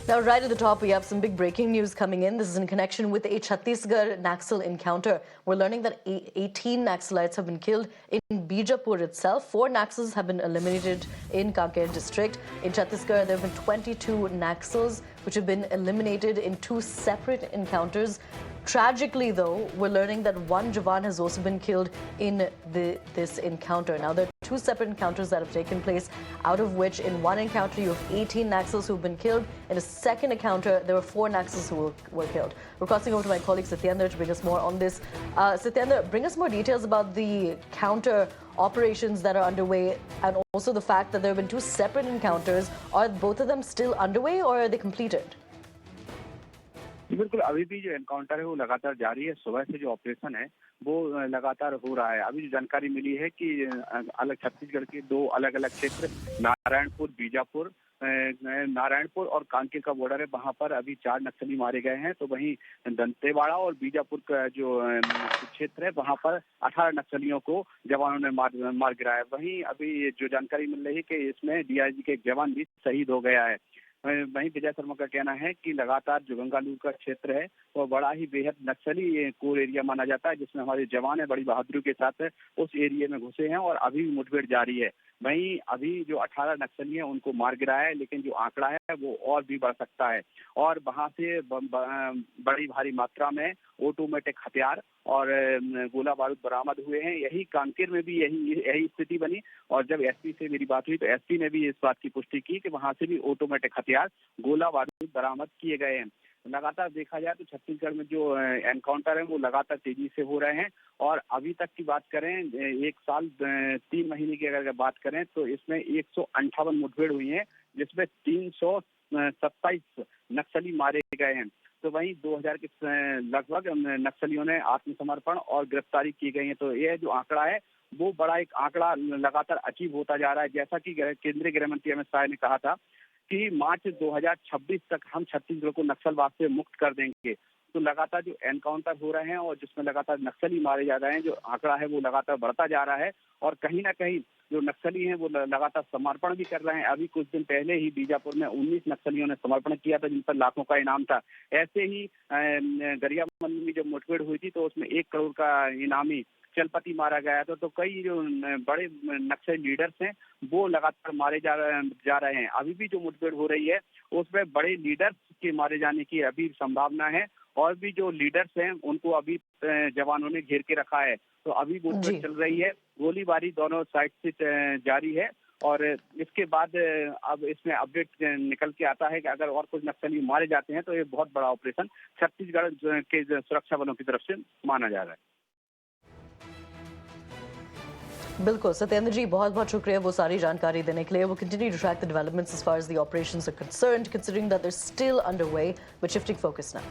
Now, right at the top, we have some big breaking news coming in. This is in connection with a Chhattisgarh Naxal encounter. We're learning that 18 Naxalites have been killed in Bijapur itself. 4 Naxals have been eliminated in Kanker district. In Chhattisgarh, there have been 22 Naxals which have been eliminated in 2 separate encounters. Tragically, though, we're learning that 1 Jawan has also been killed in this encounter. Now, there are 2 separate encounters that have taken place, out of which in one encounter you have 18 Naxals who've been killed. In a second encounter, there were 4 Naxals who were killed. We're crossing over to my colleague Satyendra to bring us more on this. Satyendra, bring us more details about the counter operations that are underway, and also the fact that there have been 2 separate encounters. Are both of them still underway or are they completed? बिल्कुल अभी भी जो encounter है वो लगातार जारी है। सुबह से जो ऑपरेशन है वो लगातार हो रहा है। अभी जो जानकारी मिली है कि अलग छत्तीसगढ़ के 2 अलग अलग क्षेत्र नारायणपुर, बीजापुर, नारायणपुर और कांकेर का बॉर्डर है, वहां पर अभी 4 नक्सली मारे गए हैं। तो वहीं दंतेवाड़ा और बीजापुर का जो क्षेत्र है वहां पर 18 नक्सलियों को जवानों ने मार गिराया। वहीं अभी जो जानकारी मिल रही है कि इसमें डीआईजी के एक जवान भी शहीद हो गया है। वहीं विजय शर्मा का कहना है कि लगातार जो गंगालूर का क्षेत्र है वो बड़ा ही बेहद नक्सली कोर एरिया माना जाता है, जिसमें हमारे जवान है बड़ी बहादुरी के साथ उस एरिया में घुसे हैं और अभी भी मुठभेड़ जारी है। वहीं अभी जो 18 नक्सली हैं उनको मार गिराया है, लेकिन जो आंकड़ा है वो और भी बढ़ सकता है और वहां से बड़ी भारी मात्रा में ऑटोमेटिक हथियार और गोला बारूद बरामद हुए हैं। यही कांकेर में भी यही स्थिति बनी और जब एसपी से मेरी बात हुई तो एसपी ने भी इस बात की पुष्टि की कि वहां से भी ऑटोमेटिक हथियार, गोला बारूद बरामद किए गए हैं। लगातार देखा जाए तो छत्तीसगढ़ में जो एनकाउंटर है वो लगातार तेजी से हो रहे हैं और अभी तक की बात करें 1 साल 3 महीने की अगर बात करें तो इसमें 158 मुठभेड़ हुई है, जिसमें 327 नक्सली मारे गए हैं। तो वहीं 2000 के लगभग नक्सलियों ने आत्मसमर्पण और गिरफ्तारी की गई है। तो यह जो आंकड़ा है वो बड़ा एक आंकड़ा लगातार अचीव होता जा रहा है। जैसा कि केंद्रीय गृह मंत्री अमित शाह ने कहा था कि मार्च 2026 तक हम छत्तीसगढ़ को नक्सलवाद से मुक्त कर देंगे। तो लगातार जो एनकाउंटर हो रहे हैं और जिसमें लगातार नक्सली मारे जा रहे हैं, जो आंकड़ा है वो लगातार बढ़ता जा रहा है और कहीं ना कहीं जो नक्सली हैं वो लगातार समर्पण भी कर रहे हैं। अभी कुछ दिन पहले ही बीजापुर में 19 नक्सलियों ने समर्पण किया था, जिन पर लाखों का इनाम था। ऐसे ही गरियाबंद में जब मुठभेड़ हुई थी तो उसमें 1 करोड़ का इनामी चलपति मारा गया था। तो कई जो बड़े नक्सली लीडर्स हैं वो लगातार मारे जा रहे हैं। अभी भी जो मुठभेड़ हो रही है उसमें बड़े लीडर्स के मारे जाने की अभी संभावना है और भी जो लीडर्स हैं उनको अभी जवानों ने घेर के रखा है। तो अभी मुठभेड़ चल रही है, गोलीबारी दोनों साइड से जारी है और इसके बाद अब इसमें अपडेट निकल के आता है कि अगर और कुछ नक्सली मारे जाते हैं तो ये बहुत बड़ा ऑपरेशन छत्तीसगढ़ के सुरक्षा बलों की तरफ से माना जा रहा है। बिल्कुल सत्येंद्र जी, बहुत बहुत शुक्रिया वो सारी जानकारी देने के लिए। वो continue to track the developments as far as the operations are concerned, considering that they're still underway, but shifting focus now.